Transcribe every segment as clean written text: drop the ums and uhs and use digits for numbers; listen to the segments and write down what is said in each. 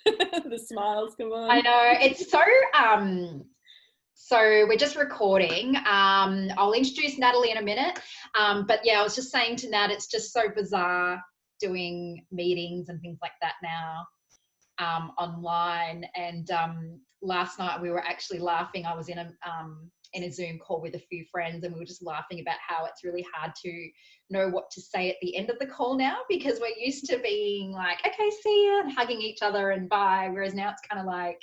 The smiles come on. I know. It's so we're just recording. I'll introduce Natalie in a minute. But yeah, I was just saying to Nat, it's just so bizarre doing meetings and things like that now online. And last night we were actually laughing. I was in a Zoom call with a few friends, and we were just laughing about how it's really hard to know what to say at the end of the call now, because we're used to being like, okay, see ya, and hugging each other and bye. Whereas now it's kind of like,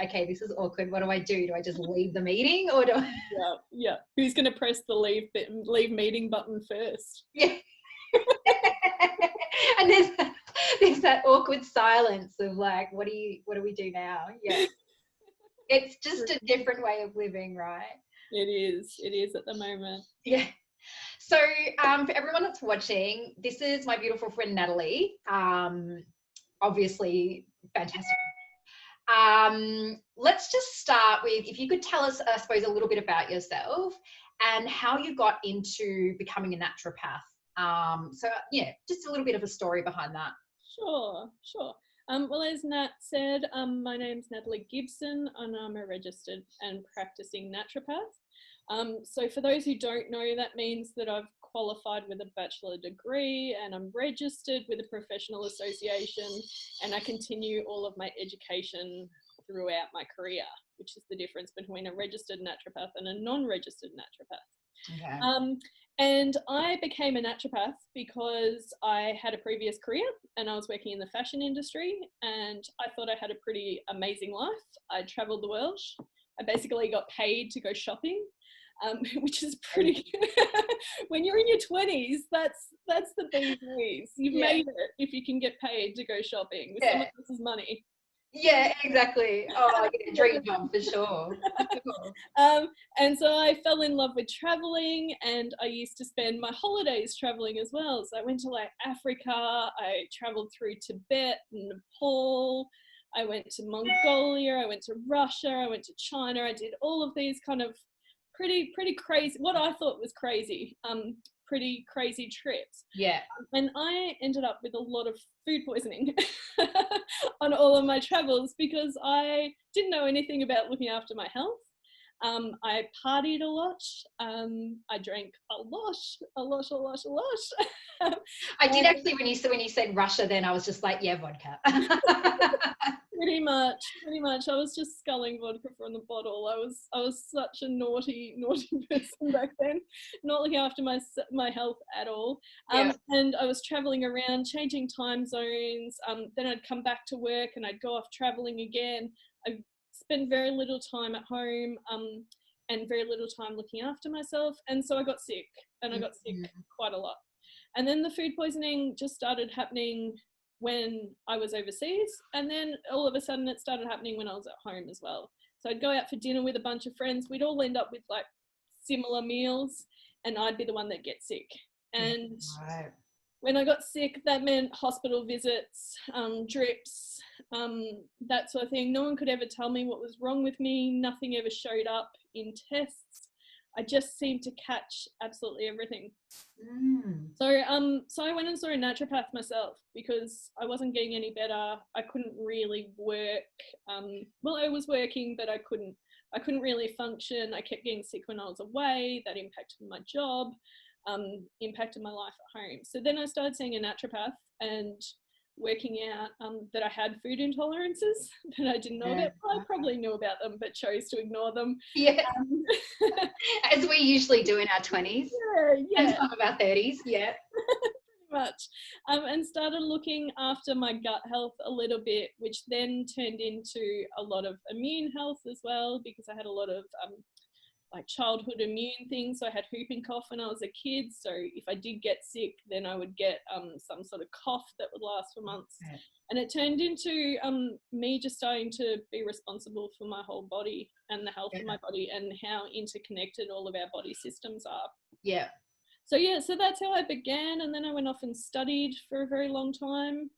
okay, this is awkward. What do I do? Do I just leave the meeting, or do I... Yeah. Who's going to press the leave meeting button first? Yeah. And there's that awkward silence of like, what do we do now? Yeah. It's just a different way of living, right? It is at the moment. Yeah. So for everyone that's watching, this is my beautiful friend Natalie. Obviously fantastic. Let's just start with, if you could tell us, I suppose, a little bit about yourself and how you got into becoming a naturopath. So yeah, just a little bit of a story behind that. Sure. Well, as Nat said, my name's Natalie Gibson, and I'm a registered and practicing naturopath. So for those who don't know, that means that I've qualified with a bachelor degree, and I'm registered with a professional association, and I continue all of my education throughout my career, which is the difference between a registered naturopath and a non-registered naturopath. Okay. And I became a naturopath because I had a previous career and I was working in the fashion industry, and I thought I had a pretty amazing life. I traveled the world. I basically got paid to go shopping, which is pretty, when you're in your 20s, that's the BBs. You've made it if you can get paid to go shopping with someone else's money. Yeah, exactly. Oh, yeah, dream job for sure. And so I fell in love with traveling, and I used to spend my holidays traveling as well. So I went to like Africa, I traveled through Tibet and Nepal, I went to Mongolia, I went to Russia, I went to China. I did all of these kind of pretty crazy, what I thought was crazy, pretty crazy trips. Yeah. And I ended up with a lot of food poisoning on all of my travels because I didn't know anything about looking after my health. I partied a lot. I drank a lot. I did actually, when you said Russia, then I was just like, yeah, vodka. Pretty much. I was just sculling vodka from the bottle. I was such a naughty person back then, not looking after my health at all. And I was traveling around, changing time zones. Then I'd come back to work and I'd go off traveling again. I spent very little time at home, and very little time looking after myself. And so I got sick, and I got sick quite a lot. And then the food poisoning just started happening when I was overseas, and then all of a sudden it started happening when I was at home as well. So I'd go out for dinner with a bunch of friends. We'd all end up with like similar meals, and I'd be the one that gets sick. And when I got sick, that meant hospital visits, drips, that sort of thing. No one could ever tell me what was wrong with me. Nothing ever showed up in tests. I just seemed to catch absolutely everything. So I went and saw a naturopath myself because I wasn't getting any better. I couldn't really work. Well, I was working, but I couldn't really function. I kept getting sick when I was away. That impacted my job, impacted my life at home. So then I started seeing a naturopath and working out that I had food intolerances that I didn't know about. Well, I probably knew about them, but chose to ignore them. Yeah. As we usually do in our 20s. Yeah. And some of our 30s, yeah. Pretty much. And started looking after my gut health a little bit, which then turned into a lot of immune health as well, because I had a lot of like childhood immune things. So I had whooping cough when I was a kid. So if I did get sick, then I would get some sort of cough that would last for months. Okay. And it turned into me just starting to be responsible for my whole body and the health of my body and how interconnected all of our body systems are. Yeah. So so that's how I began. And then I went off and studied for a very long time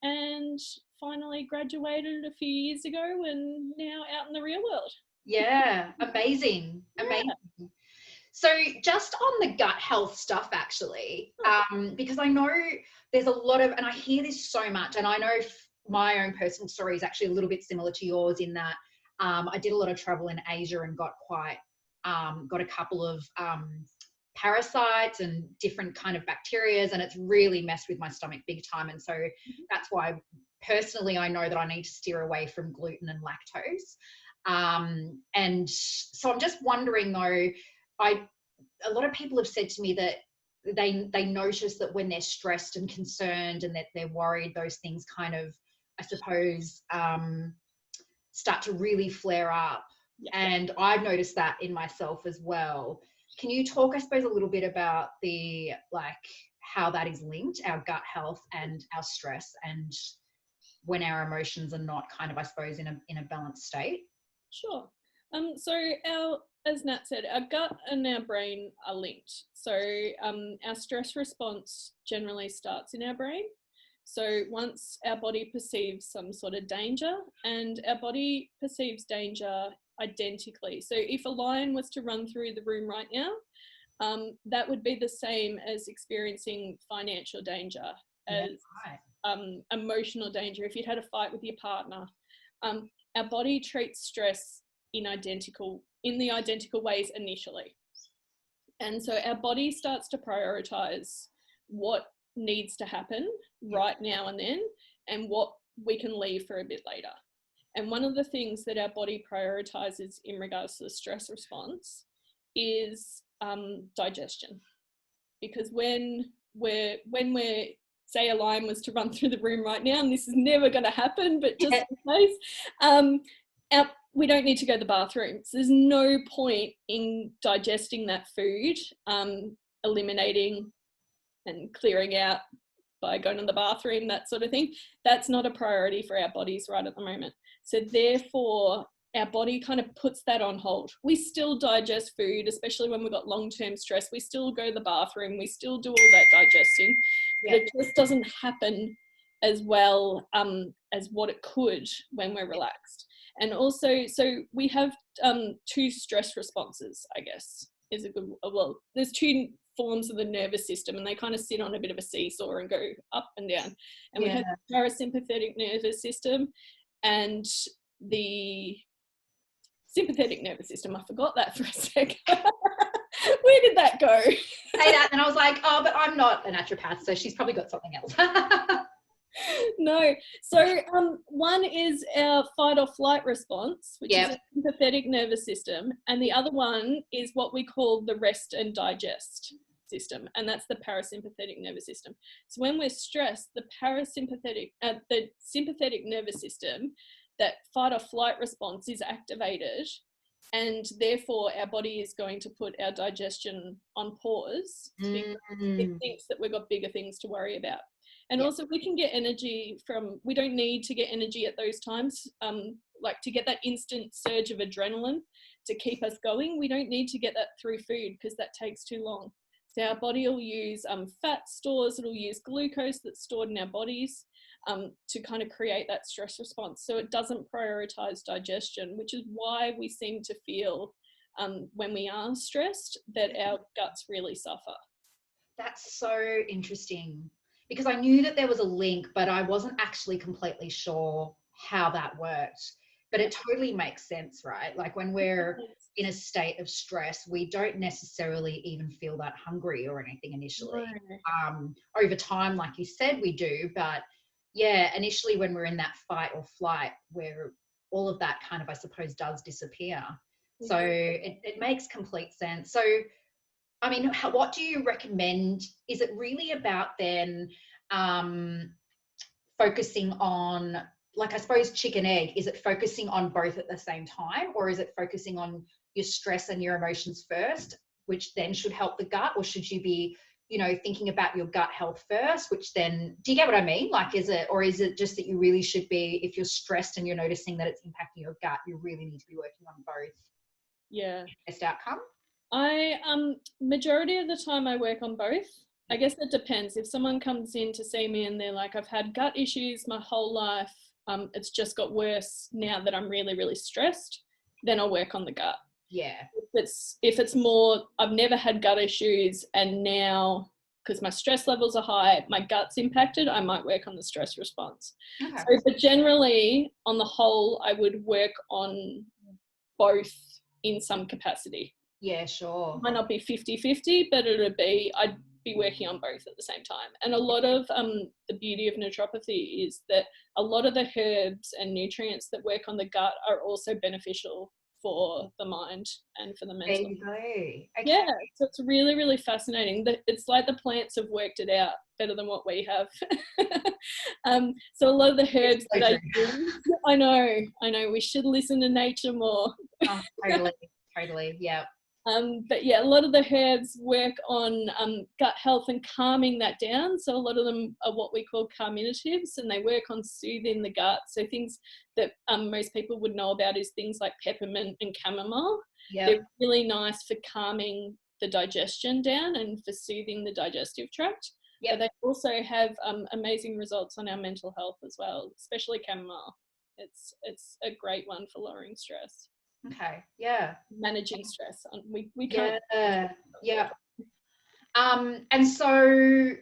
and finally graduated a few years ago and now out in the real world. Yeah, amazing. So just on the gut health stuff, actually, because I know there's a lot of, and I hear this so much, and I know my own personal story is actually a little bit similar to yours in that I did a lot of travel in Asia and got a couple of parasites and different kind of bacterias, and it's really messed with my stomach big time. And so that's why personally I know that I need to steer away from gluten and lactose. And so I'm just wondering though, a lot of people have said to me that they notice that when they're stressed and concerned and that they're worried, those things kind of, I suppose, start to really flare up. Yeah. And I've noticed that in myself as well. Can you talk, I suppose, a little bit about how that is linked, our gut health and our stress, and when our emotions are not kind of, I suppose, in a balanced state? Sure. So as Nat said, our gut and our brain are linked. So our stress response generally starts in our brain. So once our body perceives some sort of danger, and our body perceives danger identically. So if a lion was to run through the room right now, that would be the same as experiencing financial danger, as emotional danger. If you'd had a fight with your partner, our body treats stress in the identical ways initially. And so our body starts to prioritize what needs to happen right now and then, and what we can leave for a bit later. And one of the things that our body prioritizes in regards to the stress response is digestion. Because when we're say a lion was to run through the room right now, and this is never going to happen, but just in case, we don't need to go to the bathroom. So there's no point in digesting that food, eliminating and clearing out by going to the bathroom, that sort of thing. That's not a priority for our bodies right at the moment. So therefore, our body kind of puts that on hold. We still digest food, especially when we've got long-term stress. We still go to the bathroom. We still do all that digesting, but it just doesn't happen as well as what it could when we're relaxed. And also, so we have two stress responses, I guess, is a good, well, there's two forms of the nervous system, and they kind of sit on a bit of a seesaw and go up and down. And we have the parasympathetic nervous system and the sympathetic nervous system. I forgot that for a second. Where did that go? Say that, and I was like, oh, but I'm not a naturopath, so she's probably got something else. No. So one is our fight or flight response, which is a sympathetic nervous system, and the other one is what we call the rest and digest system, and that's the parasympathetic nervous system. So when we're stressed, the sympathetic nervous system, that fight or flight response, is activated, and therefore our body is going to put our digestion on pause because it thinks that we've got bigger things to worry about. And also we can get energy we don't need to get energy at those times, like to get that instant surge of adrenaline to keep us going. We don't need to get that through food because that takes too long. So our body will use fat stores, it'll use glucose that's stored in our bodies to kind of create that stress response. So it doesn't prioritize digestion, which is why we seem to feel when we are stressed that our guts really suffer. That's so interesting, because I knew that there was a link, but I wasn't actually completely sure how that worked. But it totally makes sense, right? Like when we're in a state of stress, we don't necessarily even feel that hungry or anything initially. No. Over time, like you said, we do. But yeah, initially when we're in that fight or flight, where all of that kind of, I suppose, does disappear. Mm-hmm. So it makes complete sense. So, I mean, what do you recommend? Is it really about then focusing on, like, I suppose chicken egg, is it focusing on both at the same time, or is it focusing on your stress and your emotions first, which then should help the gut? Or should you be, thinking about your gut health first, which then, do you get what I mean? Like, is it just that you really should be, if you're stressed and you're noticing that it's impacting your gut, you really need to be working on both? Yeah. Best outcome? Majority of the time I work on both. I guess it depends. If someone comes in to see me and they're like, I've had gut issues my whole life, it's just got worse now that I'm really, really stressed, then I'll work on the gut. Yeah. If it's more, I've never had gut issues and now because my stress levels are high, my gut's impacted, I might work on the stress response. Okay. So, but generally, on the whole, I would work on both in some capacity. Yeah, sure. It might not be 50-50, but I'd be working on both at the same time. And a lot of the beauty of naturopathy is that a lot of the herbs and nutrients that work on the gut are also beneficial for the mind and for the mental. There you go. Okay. Yeah, so it's really, really fascinating. It's like the plants have worked it out better than what we have. So a lot of the herbs that I use, I know, we should listen to nature more. Oh, totally, yeah. But yeah, a lot of the herbs work on gut health and calming that down. So a lot of them are what we call carminatives, and they work on soothing the gut. So things that most people would know about is things like peppermint and chamomile. Yep. They're really nice for calming the digestion down and for soothing the digestive tract. Yep. But they also have amazing results on our mental health as well, especially chamomile. It's a great one for lowering stress. Okay. Yeah. Managing stress. We can't. Yeah. And so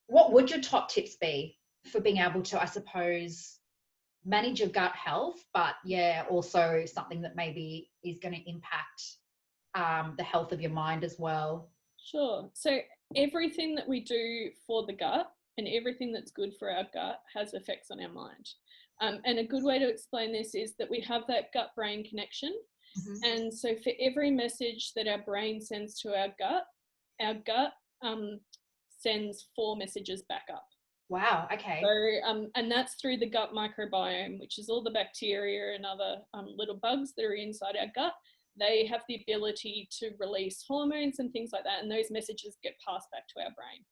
what would your top tips be for being able to, I suppose, manage your gut health, but yeah, also something that maybe is going to impact the health of your mind as well? Sure. So everything that we do for the gut and everything that's good for our gut has effects on our mind. And a good way to explain this is that we have that gut-brain connection. Mm-hmm. And so for every message that our brain sends to our gut sends 4 messages back up. Wow, okay. So, and that's through the gut microbiome, which is all the bacteria and other little bugs that are inside our gut. They have the ability to release hormones and things like that, and those messages get passed back to our brain.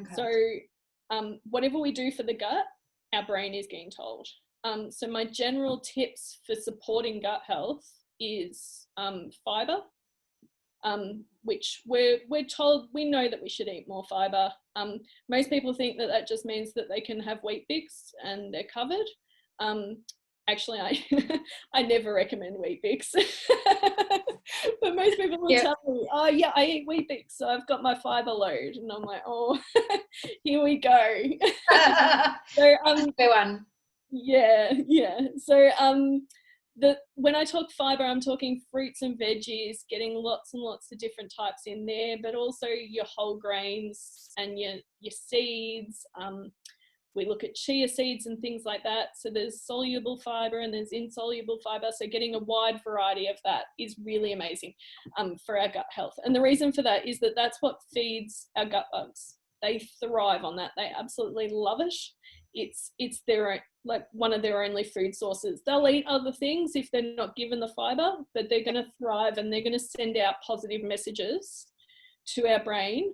Okay. So whatever we do for the gut, our brain is getting told. So my general tips for supporting gut health is fiber, which we're told, we know that we should eat more fiber. Most people think that that just means that they can have Wheat Bix and they're covered. Actually, I never recommend Wheat Bix. But most people will tell me, oh yeah, I eat Wheat Bix, so I've got my fiber load. And I'm like, oh, here we go. So go on. Yeah. So when I talk fiber, I'm talking fruits and veggies, getting lots and lots of different types in there, but also your whole grains and your seeds. We look at chia seeds and things like that. So there's soluble fiber and there's insoluble fiber. So getting a wide variety of that is really amazing for our gut health. And the reason for that is that that's what feeds our gut bugs. They thrive on that. They absolutely love it. It's their, like, one of their only food sources. They'll eat other things if they're not given the fiber, but they're going to thrive and they're going to send out positive messages to our brain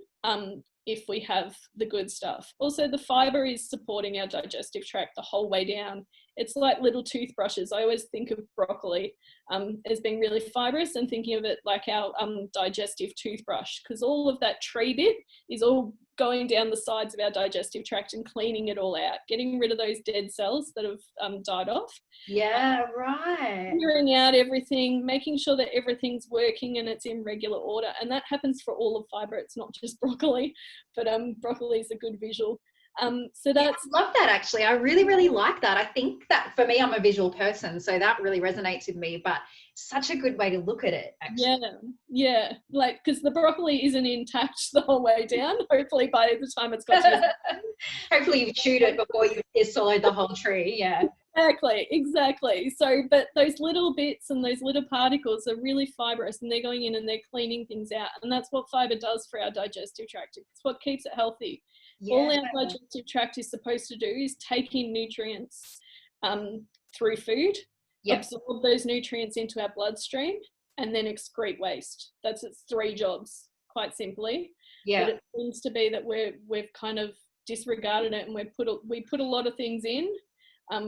if we have the good stuff. Also, the fiber is supporting our digestive tract the whole way down. It's like little toothbrushes. I always think of broccoli as being really fibrous and thinking of it like our digestive toothbrush, because all of that tree bit is all going down the sides of our digestive tract and cleaning it all out, getting rid of those dead cells that have died off. Yeah, right. Clearing out everything, making sure that everything's working and it's in regular order. And that happens for all of fiber. It's not just broccoli, but broccoli is a good visual. So that's, I love that, actually. I really, really like that. I think that for me, I'm a visual person, so that really resonates with me, but such a good way to look at it, actually. Yeah, like, because the broccoli isn't intact the whole way down. Hopefully by the time it's got to hopefully you've chewed it before you've swallowed the whole tree. Yeah, exactly. So, but those little bits and those little particles are really fibrous, and they're going in and they're cleaning things out, and that's what fiber does for our digestive tract. It's what keeps it healthy. All our digestive tract is supposed to do is take in nutrients through food, absorb those nutrients into our bloodstream, and then excrete waste. That's its 3 jobs, quite simply. But it seems to be that we've kind of disregarded it, and we put a lot of things in.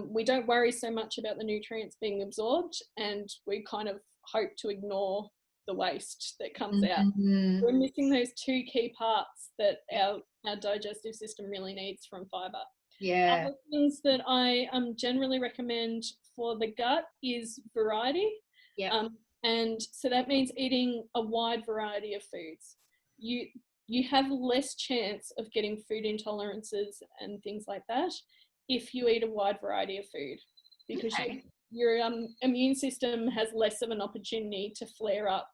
We don't worry so much about the nutrients being absorbed, and we kind of hope to ignore the waste that comes out. We're missing those 2 key parts that our digestive system really needs from fiber. Other things that I generally recommend for the gut is variety. And so that means eating a wide variety of foods. you have less chance of getting food intolerances and things like that if you eat a wide variety of food, because your immune system has less of an opportunity to flare up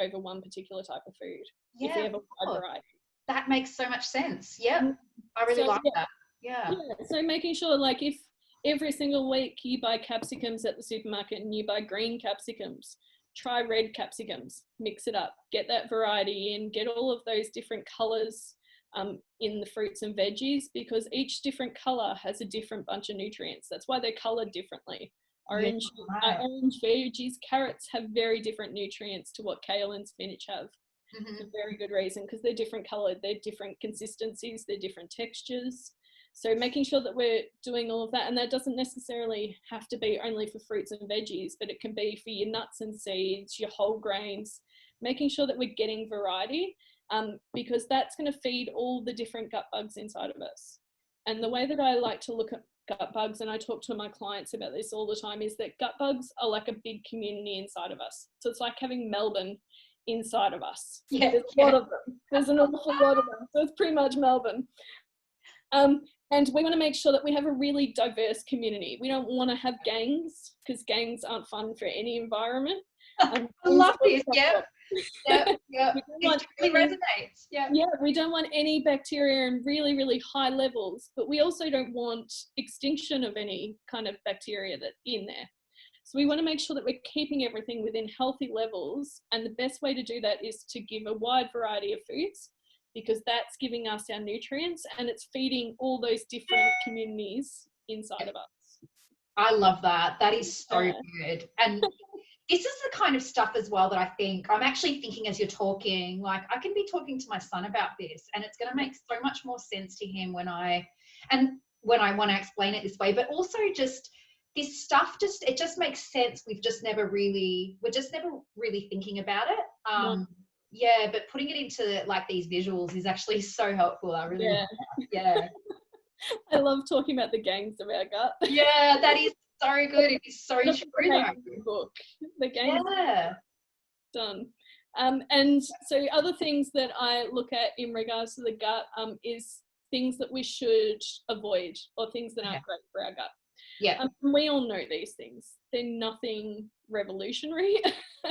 over one particular type of food if you have a wide variety. That makes so much sense. Yeah, I really like that. Yeah. So making sure, like, if every single week you buy capsicums at the supermarket and you buy green capsicums, try red capsicums, mix it up, get that variety in, get all of those different colors in the fruits and veggies, because each different color has a different bunch of nutrients. That's why they're colored differently. Orange veggies, carrots have very different nutrients to what kale and spinach have. For a very good reason, because they're different colored, they're different consistencies, they're different textures. So making sure that we're doing all of that, and that doesn't necessarily have to be only for fruits and veggies, but it can be for your nuts and seeds, your whole grains, making sure that we're getting variety, because that's going to feed all the different gut bugs inside of us. And the way that I like to look at gut bugs, and I talk to my clients about this all the time, is that gut bugs are like a big community inside of us. So it's like having Melbourne inside of us. There's a lot of them. There's an awful lot of them. So it's pretty much Melbourne. And we want to make sure that we have a really diverse community. We don't want to have gangs, because gangs aren't fun for any environment. I love this. Yeah. It really resonates. Yeah, we don't want any bacteria in really, really high levels, but we also don't want extinction of any kind of bacteria that's in there. So we want to make sure that we're keeping everything within healthy levels, and the best way to do that is to give a wide variety of foods, because that's giving us our nutrients and it's feeding all those different communities inside of us. I love that. That is so good. And this is the kind of stuff as well that I think, I'm actually thinking as you're talking, like I can be talking to my son about this, and it's going to make so much more sense to him when I want to explain it this way, but also just this stuff, it just makes sense. We're just never really thinking about it. Yeah, but putting it into like these visuals is actually so helpful. I really love that. Yeah. I love talking about the gangs of our gut. Yeah, that is so good. It is so true though. Book. The gangs. Yeah. Done. And so other things that I look at in regards to the gut is things that we should avoid, or things that aren't great for our gut. Yeah. We all know these things. They're nothing revolutionary.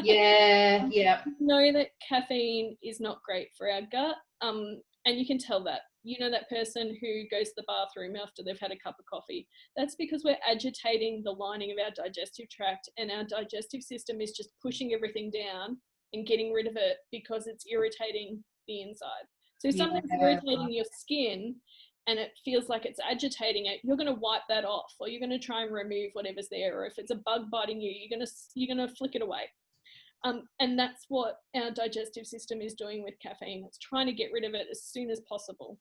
Yeah. You know that caffeine is not great for our gut. And you can tell that. You know that person who goes to the bathroom after they've had a cup of coffee. That's because we're agitating the lining of our digestive tract, and our digestive system is just pushing everything down and getting rid of it because it's irritating the inside. So if something's irritating your skin and it feels like it's agitating it, you're going to wipe that off, or you're going to try and remove whatever's there. Or if it's a bug biting you, you're going to flick it away. And that's what our digestive system is doing with caffeine. It's trying to get rid of it as soon as possible.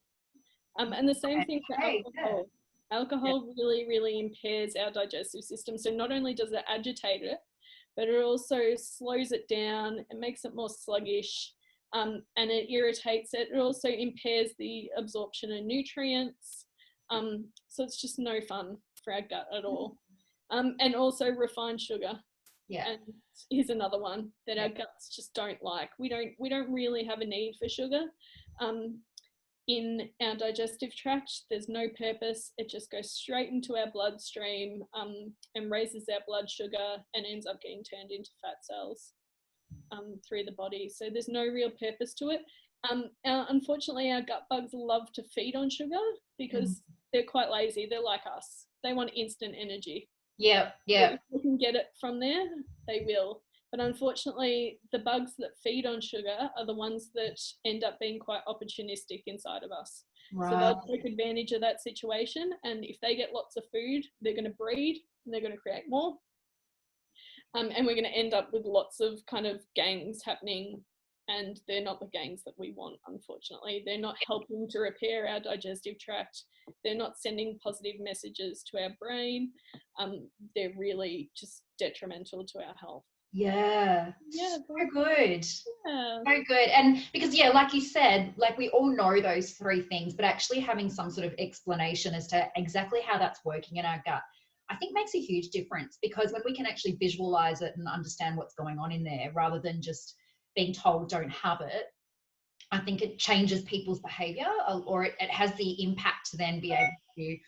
And the same thing for alcohol. Alcohol really, really impairs our digestive system. So not only does it agitate it, but it also slows it down. It makes it more sluggish. And it irritates it. It also impairs the absorption of nutrients. So it's just no fun for our gut at all. And also refined sugar. Yeah. And here's another one that our guts just don't like. We don't really have a need for sugar. In our digestive tract, there's no purpose. It just goes straight into our bloodstream and raises our blood sugar and ends up getting turned into fat cells through the body. So there's no real purpose to it. Unfortunately, our gut bugs love to feed on sugar because they're quite lazy. They're like us. They want instant energy. Yeah. So if we can get it from there, they will. But unfortunately, the bugs that feed on sugar are the ones that end up being quite opportunistic inside of us. Right. So they'll take advantage of that situation. And if they get lots of food, they're going to breed and they're going to create more. And we're going to end up with lots of kind of gangs happening. And they're not the gangs that we want, unfortunately. They're not helping to repair our digestive tract. They're not sending positive messages to our brain. They're really just detrimental to our health. Yeah, so good. So good. And because like you said, like we all know those three things, but actually having some sort of explanation as to exactly how that's working in our gut, I think makes a huge difference, because when we can actually visualize it and understand what's going on in there rather than just being told don't have it, I think it changes people's behavior, or it has the impact to then be able to,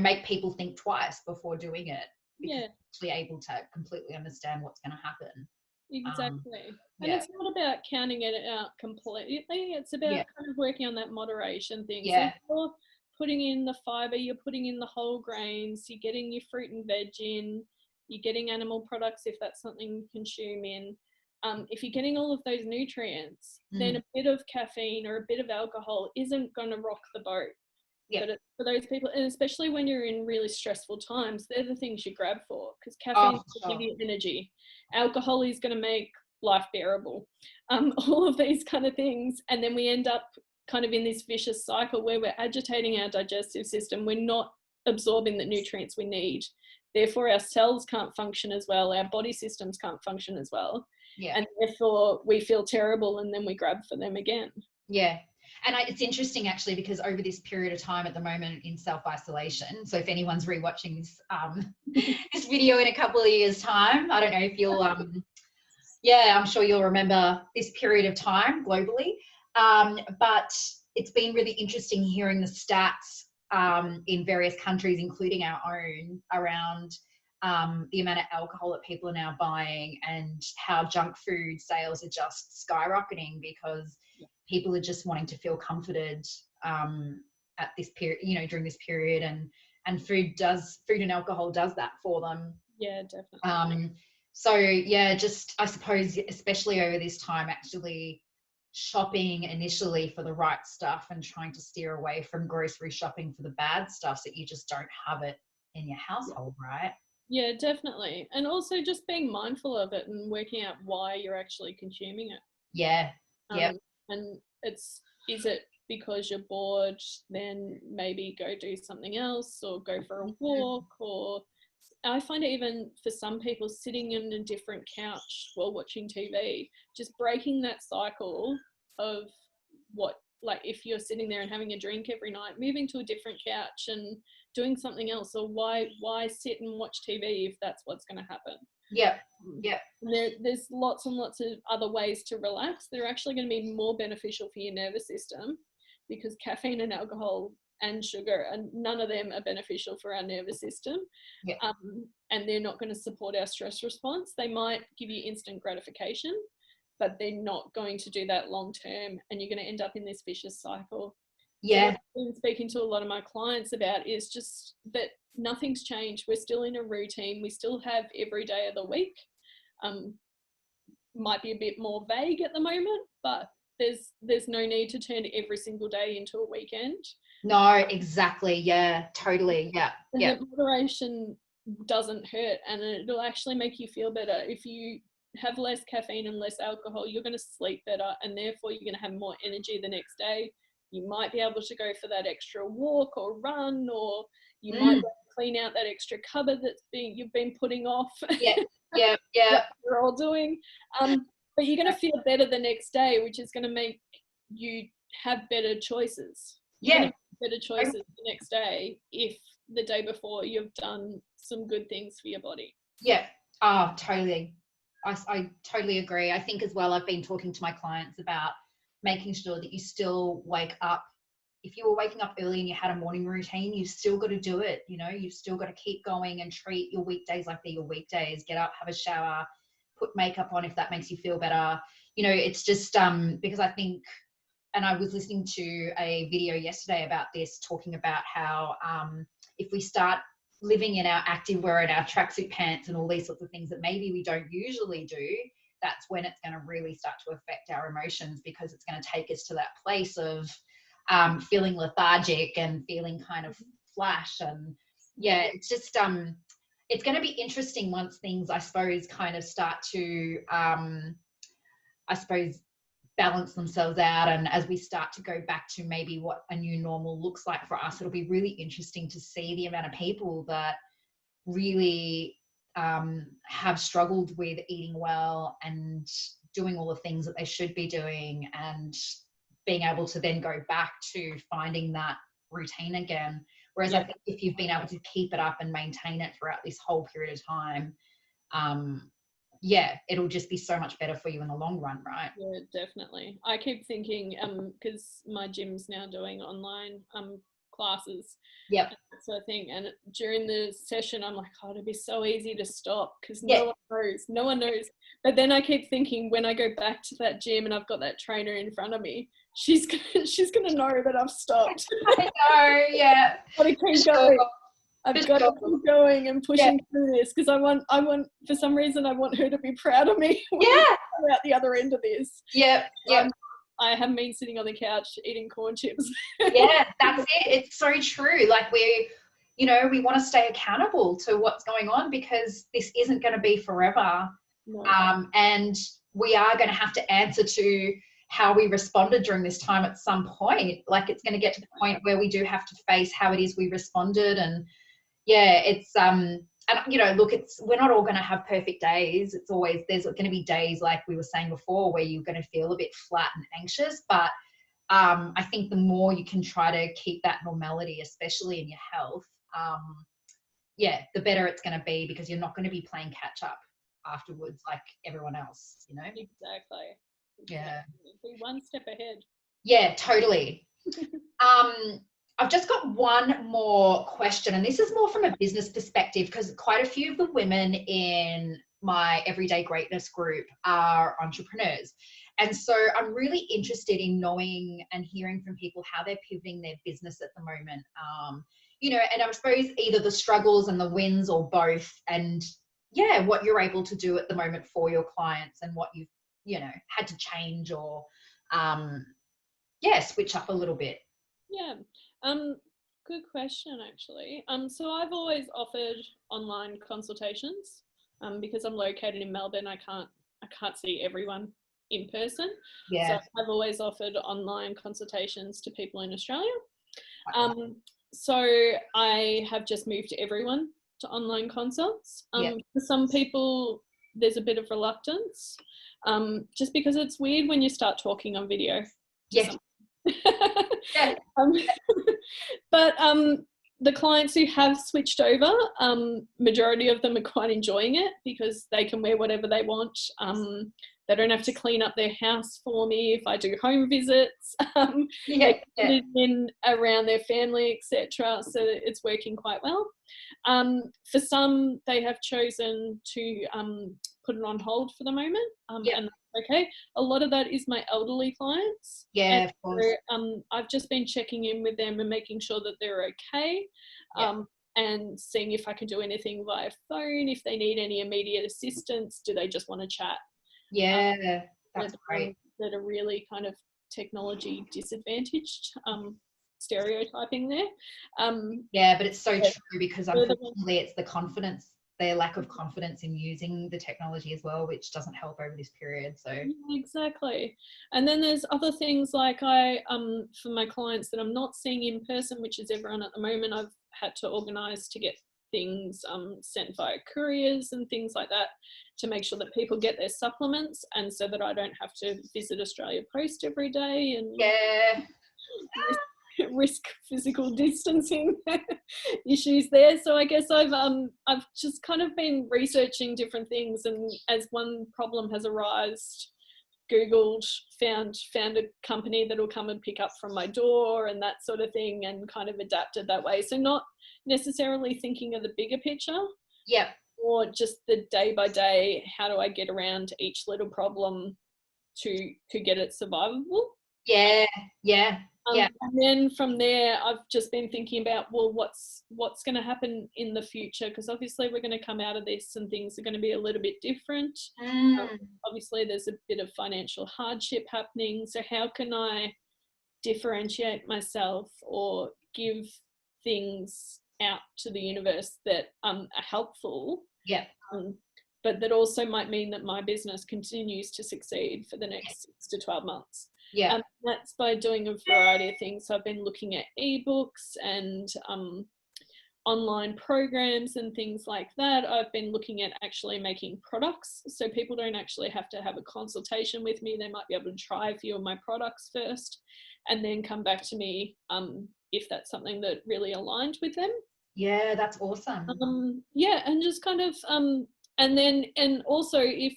make people think twice before doing it, because Yeah, they're actually able to completely understand what's going to happen. exactly. And Yeah, it's not about counting it out completely. It's about yeah, kind of working on that moderation thing. So if yeah, you're putting in the fiber, you're putting in the whole grains, you're getting your fruit and veg in, you're getting animal products if that's something you consume in. If you're getting all of those nutrients, then mm, a bit of caffeine or a bit of alcohol isn't going to rock the boat. yeah. But for those people, and especially when you're in really stressful times, they're the things you grab for, because Oh, caffeine for will give sure. you energy. Alcohol is going to make life bearable. All of these kind of things. And then we end up kind of in this vicious cycle where we're agitating our digestive system. We're not absorbing the nutrients we need. Therefore, our cells can't function as well. Our body systems can't function as well. Yeah. And therefore, we feel terrible and then we grab for them again. Yeah. And it's interesting actually, because over this period of time at the moment in self-isolation, so if anyone's rewatching this this video in a couple of years' time, I don't know if you'll I'm sure you'll remember this period of time globally. But it's been really interesting hearing the stats in various countries, including our own, around the amount of alcohol that people are now buying, and how junk food sales are just skyrocketing because people are just wanting to feel comforted at this period, during this period, and food and alcohol does that for them. Yeah, definitely. So yeah, just I suppose, especially over this time, actually shopping initially for the right stuff and trying to steer away from grocery shopping for the bad stuff, so that you just don't have it in your household, right? Yeah, definitely. And also just being mindful of it and working out why you're actually consuming it. Yeah. Yep. And is it because you're bored? Then maybe go do something else or go for a walk. Or I find it, even for some people, sitting on a different couch while watching TV, just breaking that cycle of what, like if you're sitting there and having a drink every night, moving to a different couch and doing something else. Or why sit and watch TV if that's what's going to happen? Yep. Yep. There's lots and lots of other ways to relax. They're actually going to be more beneficial for your nervous system, because caffeine and alcohol and sugar, and none of them are beneficial for our nervous system. Yep. And they're not going to support our stress response. They might give you instant gratification, but they're not going to do that long term, and you're going to end up in this vicious cycle. So what Yeah. I've been speaking to a lot of my clients about is just that nothing's changed. We're still in a routine. We still have every day of the week. Might be a bit more vague at the moment, but there's no need to turn every single day into a weekend. No, exactly. Yeah, totally. Yeah. And Yeah. that moderation doesn't hurt, and it'll actually make you feel better. If you have less caffeine and less alcohol, you're going to sleep better, and therefore you're going to have more energy the next day. You might be able to go for that extra walk or run, or you might clean out that extra cupboard you've been putting off. Yeah. Yeah. Yeah. Like we're all doing. But you're going to feel better the next day, which is going to make you have better choices. You're going Yeah. to make better choices the next day if the day before you've done some good things for your body. Yeah. Oh, totally. I totally agree. I think as well, I've been talking to my clients about making sure that you still wake up. If you were waking up early and you had a morning routine, you've still got to do it. You've still got to keep going and treat your weekdays like they're your weekdays. Get up, have a shower, put makeup on if that makes you feel better. It's just because I think, and I was listening to a video yesterday about this, talking about how if we start living in our activewear and our tracksuit pants and all these sorts of things that maybe we don't usually do, that's when it's going to really start to affect our emotions, because it's going to take us to that place of feeling lethargic and feeling kind of flash. And yeah, it's just it's going to be interesting once things, I suppose, kind of start to I suppose balance themselves out, and as we start to go back to maybe what a new normal looks like for us, it'll be really interesting to see the amount of people that really have struggled with eating well and doing all the things that they should be doing, and being able to then go back to finding that routine again. Whereas I think if you've been able to keep it up and maintain it throughout this whole period of time, yeah, it'll just be so much better for you in the long run, right? Yeah, definitely. I keep thinking, because my gym's now doing online classes, Yep. sort of thing, and during the session, I'm like, oh, it'd be so easy to stop because Yeah. no one knows. But then I keep thinking, when I go back to that gym and I've got that trainer in front of me, she's gonna know that I've stopped. I know, yeah. Gotta keep Sure. going. I've Just got to go. keep going and pushing Yeah. through this because I want, for some reason, I want her to be proud of me when Yeah. I come out the other end of this. Yep. Yep. I haven't been sitting on the couch eating corn chips. Yeah, that's it. It's so true. Like we want to stay accountable to what's going on because this isn't going to be forever. No. And we are going to have to answer to how we responded during this time at some point. Like it's going to get to the point where we do have to face how it is we responded. And yeah, it's and look, we're not all going to have perfect days. It's always, there's going to be days like we were saying before where you're going to feel a bit flat and anxious, but I think the more you can try to keep that normality, especially in your health, the better it's going to be because you're not going to be playing catch up afterwards like everyone else, Exactly. Yeah. Be one step ahead. Yeah, totally. I've just got one more question, and this is more from a business perspective because quite a few of the women in my Everyday Greatness group are entrepreneurs. And so I'm really interested in knowing and hearing from people how they're pivoting their business at the moment. And I suppose either the struggles and the wins or both, and what you're able to do at the moment for your clients and what you've, had to change or, switch up a little bit. Yeah. Good question, actually. So I've always offered online consultations, because I'm located in Melbourne. I can't see everyone in person. Yeah. So I've always offered online consultations to people in Australia. So I have just moved everyone to online consults. For some people, there's a bit of reluctance, just because it's weird when you start talking on video. Yeah. Yeah. But the clients who have switched over, majority of them are quite enjoying it because they can wear whatever they want. They don't have to clean up their house for me if I do home visits. They can live in around their family, etc. So it's working quite well. For some, they have chosen to put it on hold for the moment, and that's okay. A lot of that is my elderly clients. Yeah, of course. So, I've just been checking in with them and making sure that they're okay. And seeing if I can do anything via phone, if they need any immediate assistance, do they just want to chat? Yeah, that's great. That are really kind of technology disadvantaged, stereotyping there. But it's so true because unfortunately it's their lack of confidence in using the technology as well, which doesn't help over this period. So exactly. And then there's other things like for my clients that I'm not seeing in person, which is everyone at the moment, I've had to organise to get things sent via couriers and things like that to make sure that people get their supplements, and so that I don't have to visit Australia Post every day and risk physical distancing issues there. So I guess I've just kind of been researching different things, and as one problem has arisen, Googled, found a company that'll come and pick up from my door and that sort of thing, and kind of adapted that way. So not necessarily thinking of the bigger picture. Yeah. Or just the day by day, how do I get around each little problem to get it survivable? Yeah. And then from there, I've just been thinking about, well, what's going to happen in the future? Because obviously we're going to come out of this and things are going to be a little bit different. Obviously there's a bit of financial hardship happening. So how can I differentiate myself or give things out to the universe that are helpful? Yeah. But that also might mean that my business continues to succeed for the next 6 to 12 months. Yeah. That's by doing a variety of things. So I've been looking at ebooks and online programs and things like that. I've been looking at actually making products, so people don't actually have to have a consultation with me. They might be able to try a few of my products first and then come back to me if that's something that really aligned with them. Yeah, that's awesome. And just kind of and also if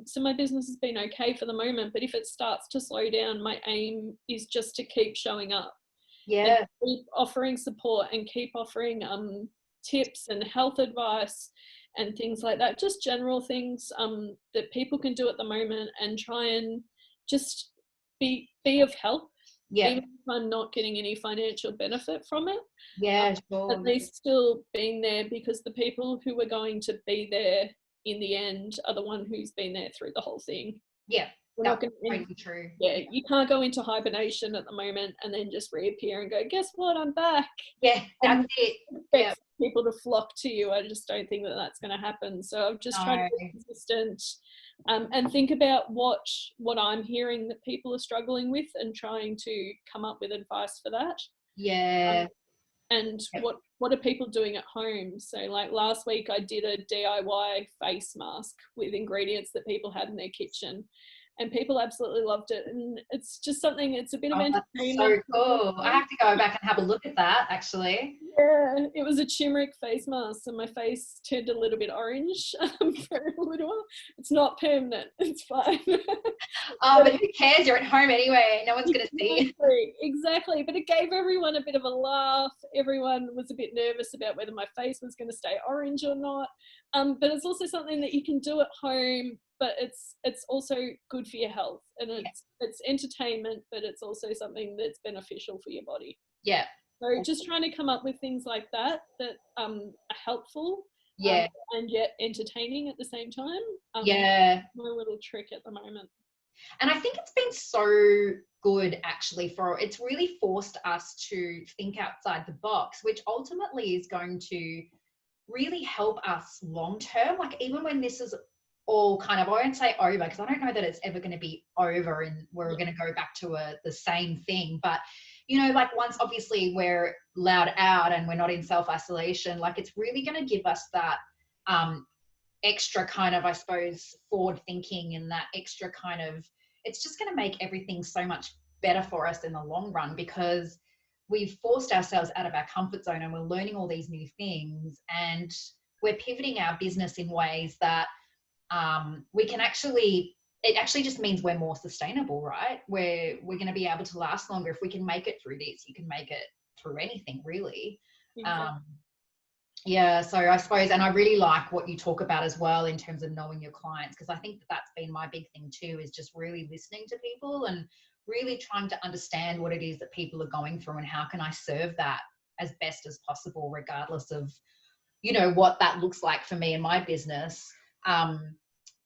so my business has been okay for the moment, but if it starts to slow down, my aim is just to keep showing up and Yeah. keep offering support and keep offering tips and health advice and things like that, just general things that people can do at the moment, and try and just be of help, Yeah. even if I'm not getting any financial benefit from it. Yeah, At sure. least still being there, because the people who are going to be there in the end are the one who's been there through the whole thing. Yeah, We're not that's going to, totally true. yeah, you can't go into hibernation at the moment and then just reappear and go, guess what, I'm back. Yeah, that's it. Yeah. Expect people to flock to you. I just don't think that that's going to happen. So I'm just trying to be consistent, and think about what I'm hearing that people are struggling with, and trying to come up with advice for that. Yeah. And Yep. what are people doing at home? So like last week I did a DIY face mask with ingredients that people had in their kitchen, and people absolutely loved it. And it's just something, it's a bit of Oh, that's entertainment. so cool. I have to go back and have a look at that, actually. Yeah, it was a turmeric face mask, and my face turned a little bit orange for a little while. It's not permanent, it's fine. Oh, but who cares? You're at home anyway. No one's going to see. Exactly. But it gave everyone a bit of a laugh. Everyone was a bit nervous about whether my face was going to stay orange or not. But it's also something that you can do at home, but it's also good for your health, and it's entertainment, but it's also something that's beneficial for your body. Yeah. So just trying to come up with things like that are helpful, Yeah. and yet entertaining at the same time. Yeah. My little trick at the moment. And I think it's been so good, actually, it's really forced us to think outside the box, which ultimately is going to really help us long term. Like, even when this is all kind of, I won't say over, because I don't know that it's ever going to be over and we're going to go back to the same thing. But, you know, like, once obviously we're allowed out and we're not in self-isolation, like, it's really going to give us that extra kind of, I suppose, forward thinking, and that extra kind of, it's just going to make everything so much better for us in the long run, because we've forced ourselves out of our comfort zone and we're learning all these new things, and we're pivoting our business in ways that we can actually, it actually just means we're more sustainable, right? We're going to be able to last longer. If we can make it through this, you can make it through anything, really. Exactly. Yeah, so I suppose, and I really like what you talk about as well in terms of knowing your clients, because I think that that's been my big thing too, is just really listening to people and really trying to understand what it is that people are going through, and how can I serve that as best as possible, regardless of, you know, what that looks like for me and my business.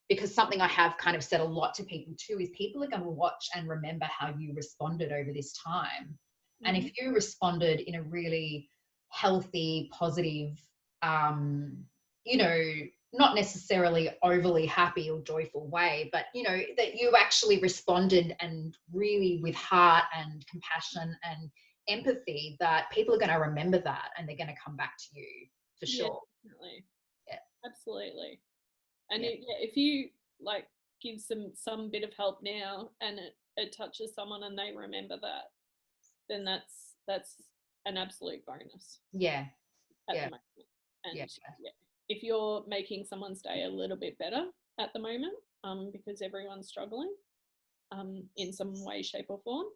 Because something I have kind of said a lot to people too is, people are going to watch and remember how you responded over this time. Mm-hmm. And if you responded in a really healthy, positive, you know, not necessarily overly happy or joyful way, but, you know, that you actually responded and really with heart and compassion and empathy, that people are going to remember that and they're going to come back to you for sure. Definitely. Yeah, absolutely. And if you like give some bit of help now, and it touches someone and they remember that, then that's an absolute bonus. Yeah. At the moment. And if you're making someone's day a little bit better at the moment, because everyone's struggling in some way, shape or form,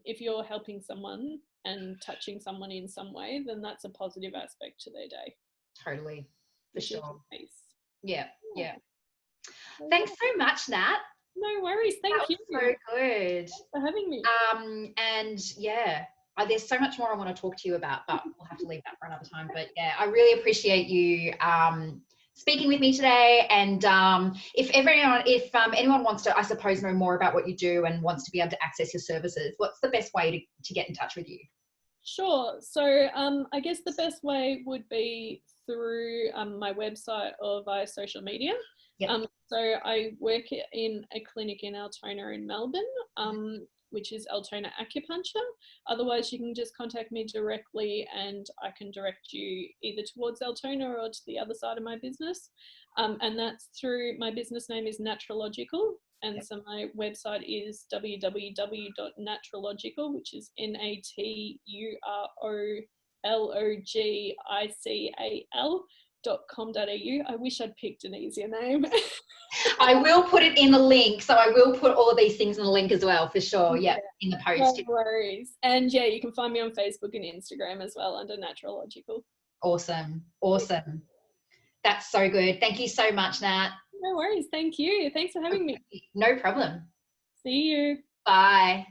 if you're helping someone and touching someone in some way, then that's a positive aspect to their day. Totally. For sure. Yeah. Thanks so much, Nat. No worries. Thank you. So good. Thanks for having me. And yeah, there's so much more I want to talk to you about, but we'll have to leave that for another time. But yeah, I really appreciate you speaking with me today. And if anyone wants to, I suppose, know more about what you do and wants to be able to access your services, what's the best way to get in touch with you? Sure. So I guess the best way would be through my website or via social media. Yep. So I work in a clinic in Altona in Melbourne, which is Altona Acupuncture. Otherwise, you can just contact me directly and I can direct you either towards Altona or to the other side of my business. And that's through, my business name is Naturological. And so my website is www.naturological, which is Naturological I wish I'd picked an easier name. I will put it in the link. So I will put all these things in the link as well, for sure. Yeah, in the post. No worries. And yeah, you can find me on Facebook and Instagram as well under Naturological. Awesome. Awesome. That's so good. Thank you so much, Nat. No worries. Thank you. Thanks for having me. No problem. See you. Bye.